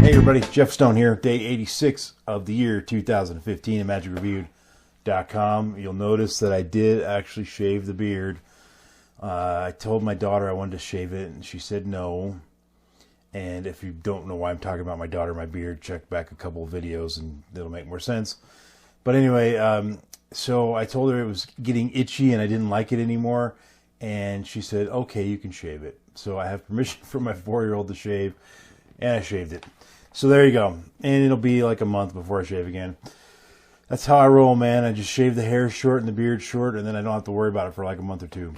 Hey everybody, Jeff Stone here, day 86 of the year 2015 at MagicReviewed.com. You'll notice that I did actually shave the beard. I told my daughter I wanted to shave it, and she said no. And if you don't know why I'm talking about my daughter and my beard, check back a couple of videos and it'll make more sense. But anyway, so I told her it was getting itchy and I didn't like it anymore. And she said, okay, you can shave it. So I have permission from my 4-year-old to shave, and I shaved it. So there you go. And it'll be like a month before I shave again. That's how I roll, man. I just shave the hair short and the beard short, and then I don't have to worry about it for like a month or two.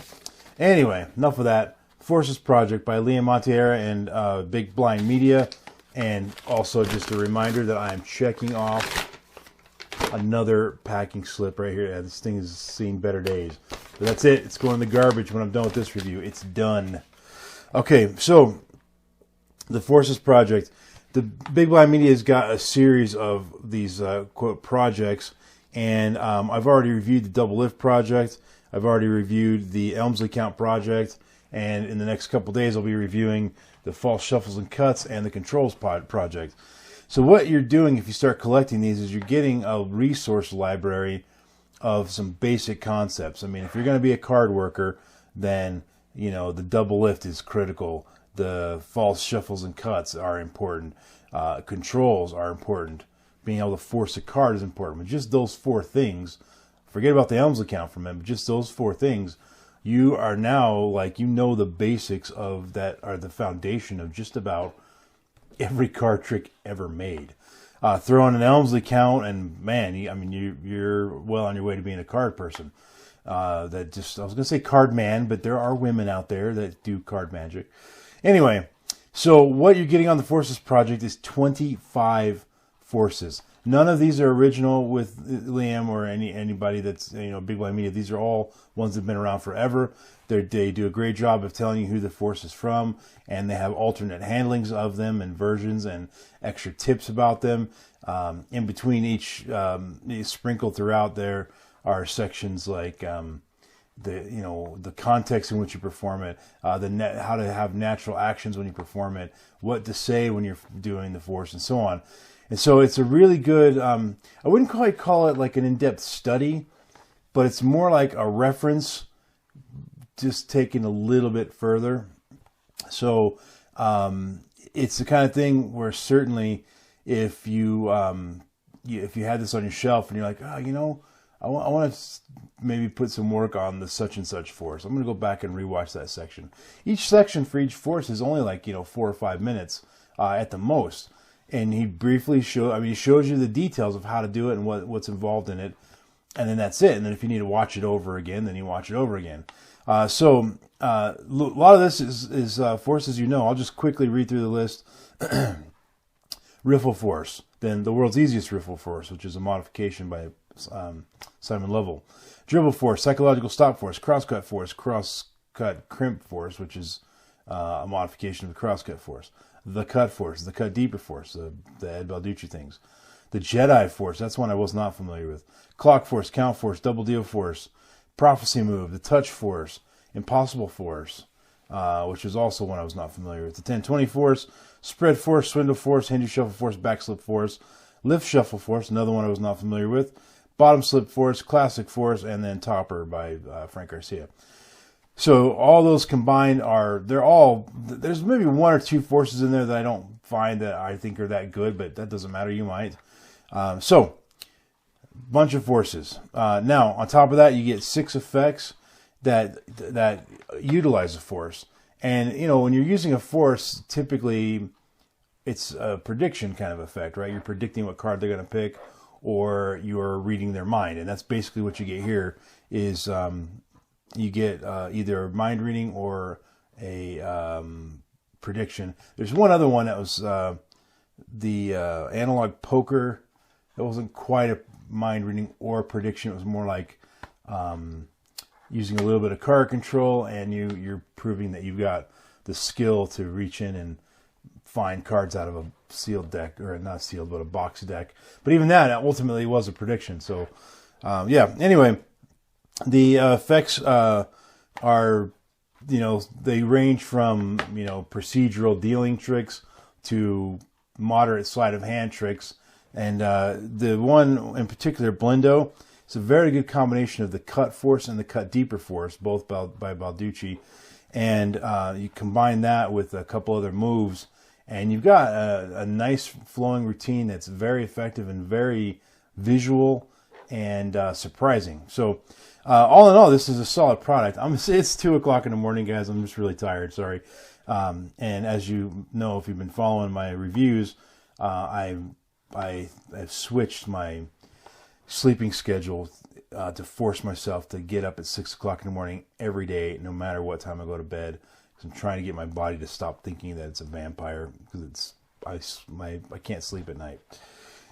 Anyway, enough of that. Forces Project by Montier and Big Blind Media. And also just a reminder that I am checking off another packing slip right here. Yeah, this thing has seen better days. But that's it. It's going in the garbage when I'm done with this review. It's done. Okay, so the Forces Project. The Big Blind Media has got a series of these quote projects, and I've already reviewed the Double Lift project. I've already reviewed the Elmsley Count project, and in the next couple days I'll be reviewing the False Shuffles and Cuts and the Controls project. So what you're doing if you start collecting these is you're getting a resource library of some basic concepts. I mean, if you're going to be a card worker, then you know the Double Lift is critical. The False Shuffles and Cuts are important. Controls are important. Being able to force a card is important. But just those 4 things, forget about the Elmsley Count for a minute, but just those 4 things, you are now, like, you know the basics of that are the foundation of just about every card trick ever made. Throw in an Elmsley Count, and man, you're well on your way to being a card person. I was going to say card man, but there are women out there that do card magic. Anyway, so what you're getting on the Forces Project is 25 forces. None of these are original with Liam or anybody that's Big Blind Media. These are all ones that have been around forever. They do a great job of telling you who the force is from, and they have alternate handlings of them and versions and extra tips about them. In between each, sprinkled throughout there are sections like the context in which you perform it, how to have natural actions when you perform it, what to say when you're doing the force, and so on. And so it's a really good, I wouldn't quite call it like an in-depth study, but it's more like a reference, just taken a little bit further. So it's the kind of thing where certainly if you had this on your shelf and you're like, I want to maybe put some work on the such and such force, I'm going to go back and rewatch that section. Each section for each force is only like 4 or 5 minutes at the most. And he briefly he shows you the details of how to do it and what's involved in it. And then that's it. And then if you need to watch it over again, then you watch it over again. So a lot of this is forces I'll just quickly read through the list. Riffle Force. Then the world's easiest Riffle Force, which is a modification by Simon Lovell. Dribble Force, Psychological Stop Force, Crosscut Force, Crosscut Crimp Force, which is a modification of the Crosscut Force. The Cut Force, the Cut Deeper Force, the Ed Balducci things. The Jedi Force, that's one I was not familiar with. Clock Force, Count Force, Double Deal Force, Prophecy Move, the Touch Force, Impossible Force, which is also one I was not familiar with. The 10-20 Force, Spread Force, Swindle Force, Hindu Shuffle Force, Backslip Force, Lift Shuffle Force, another one I was not familiar with. Bottom Slip Force, Classic Force, and then Topper by Frank Garcia. So all those combined there's maybe 1 or 2 forces in there that I don't find that I think are that good, but that doesn't matter, you might. So, bunch of forces. Now, on top of that, you get 6 effects that utilize a force. And, when you're using a force, typically it's a prediction kind of effect, right? You're predicting what card they're going to pick, or you're reading their mind. And that's basically what you get here is you get either a mind reading or a prediction. There's one other one that was the analog poker. That wasn't quite a mind reading or a prediction. It was more like using a little bit of card control, and you're proving that you've got the skill to reach in and find cards out of a sealed deck, or not sealed, but a box deck. But even that ultimately was a prediction. So, yeah. Anyway, the effects are they range from, procedural dealing tricks to moderate sleight of hand tricks. And the one in particular, Blendo, it's a very good combination of the cut force and the cut deeper force, both by Balducci. And you combine that with a couple other moves, and you've got a nice flowing routine that's very effective and very visual and surprising. So all in all, this is a solid product. It's 2 o'clock in the morning, guys. I'm just really tired. Sorry. And as you know, if you've been following my reviews, I've switched my sleeping schedule to force myself to get up at 6 o'clock in the morning every day, no matter what time I go to bed. Because I'm trying to get my body to stop thinking that it's a vampire, because I can't sleep at night.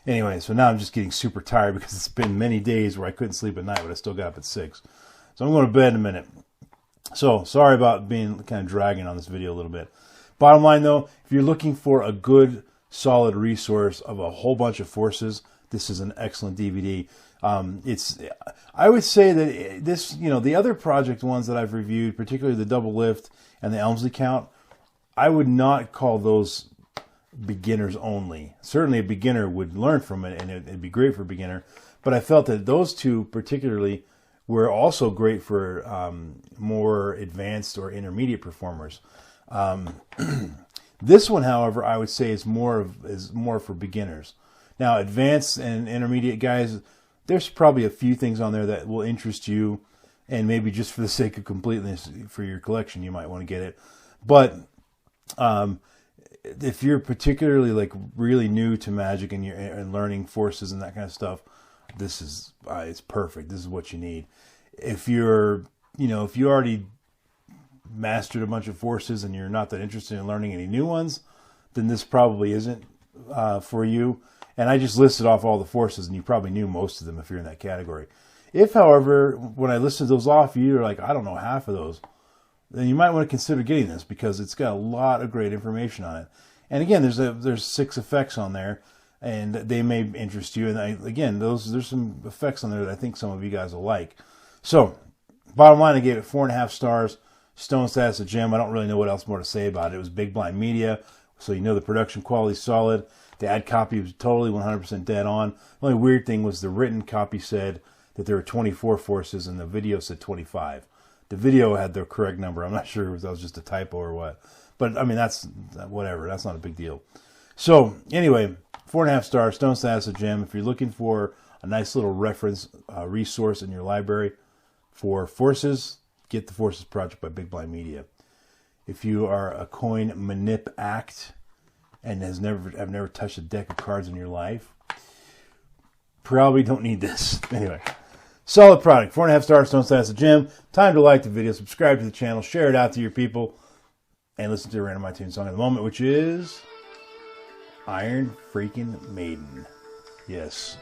Anyway, so now I'm just getting super tired because it's been many days where I couldn't sleep at night, but I still got up at 6. So I'm going to bed in a minute. So sorry about being kind of dragging on this video a little bit. Bottom line though, if you're looking for a good, solid resource of a whole bunch of forces, this is an excellent DVD. I would say that this, the other project ones that I've reviewed, particularly the double lift and the Elmsley count, I would not call those beginners only. Certainly a beginner would learn from it, and it'd be great for a beginner. But I felt that those two particularly were also great for more advanced or intermediate performers. This one, however, I would say is more for beginners. Now, advanced and intermediate guys, there's probably a few things on there that will interest you, and maybe just for the sake of completeness for your collection, you might want to get it. But if you're particularly really new to magic and you're learning forces and that kind of stuff, this is it's perfect. This is what you need. If you're if you already mastered a bunch of forces and you're not that interested in learning any new ones, then this probably isn't for you. And I just listed off all the forces, and you probably knew most of them if you're in that category. If, however, when I listed those off, you're like, I don't know half of those, then you might want to consider getting this, because it's got a lot of great information on it. And again, there's 6 effects on there, and they may interest you. And again, there's some effects on there that I think some of you guys will like. So, bottom line, I gave it 4.5 stars. Stone status a gem. I don't really know what else more to say about it. It was Big Blind Media, so the production quality is solid. The ad copy was totally 100% dead on. The only weird thing was the written copy said that there were 24 forces, and the video said 25. The video had the correct number. I'm not sure if that was just a typo or what. But, I mean, that's whatever. That's not a big deal. So, anyway, 4.5 stars, Stone status a gem. If you're looking for a nice little reference resource in your library for forces, get the Forces Project by Big Blind Media. If you are a coin manip act and have never touched a deck of cards in your life, probably don't need this. Anyway, solid product. 4.5 stars, Stone status a gem. Time to like the video, subscribe to the channel, share it out to your people, and listen to a random iTunes song of the moment, which is Iron Freaking Maiden. Yes.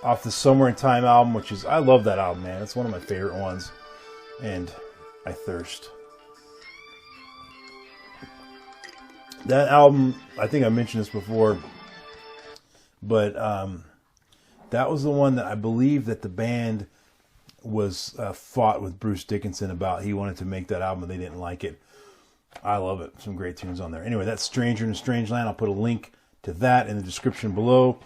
Off the Somewhere in Time album, which is, I love that album, man. It's one of my favorite ones. And I thirst. That album, I think I mentioned this before, but that was the one that I believe that the band was fought with Bruce Dickinson about. He wanted to make that album, and they didn't like it. I love it. Some great tunes on there. Anyway, that's Stranger in a Strange Land. I'll put a link to that in the description below.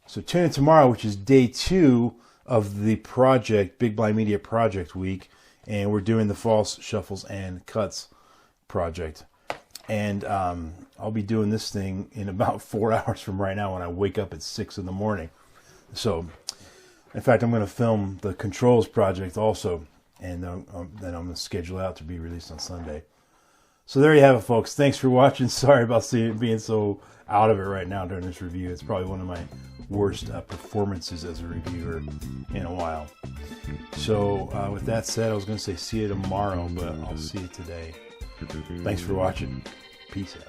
So tune in tomorrow, which is day 2 of the project, Big Blind Media Project Week. And we're doing the False Shuffles and Cuts project. And I'll be doing this thing in about 4 hours from right now when I wake up at 6 in the morning. So, in fact, I'm going to film the Controls project also. And then I'm going to schedule out to be released on Sunday. So there you have it, folks. Thanks for watching. Sorry about being so out of it right now during this review. It's probably one of my worst performances as a reviewer in a while. So with that said, I was going to say see you tomorrow, but I'll see you today. Thanks for watching. Peace out.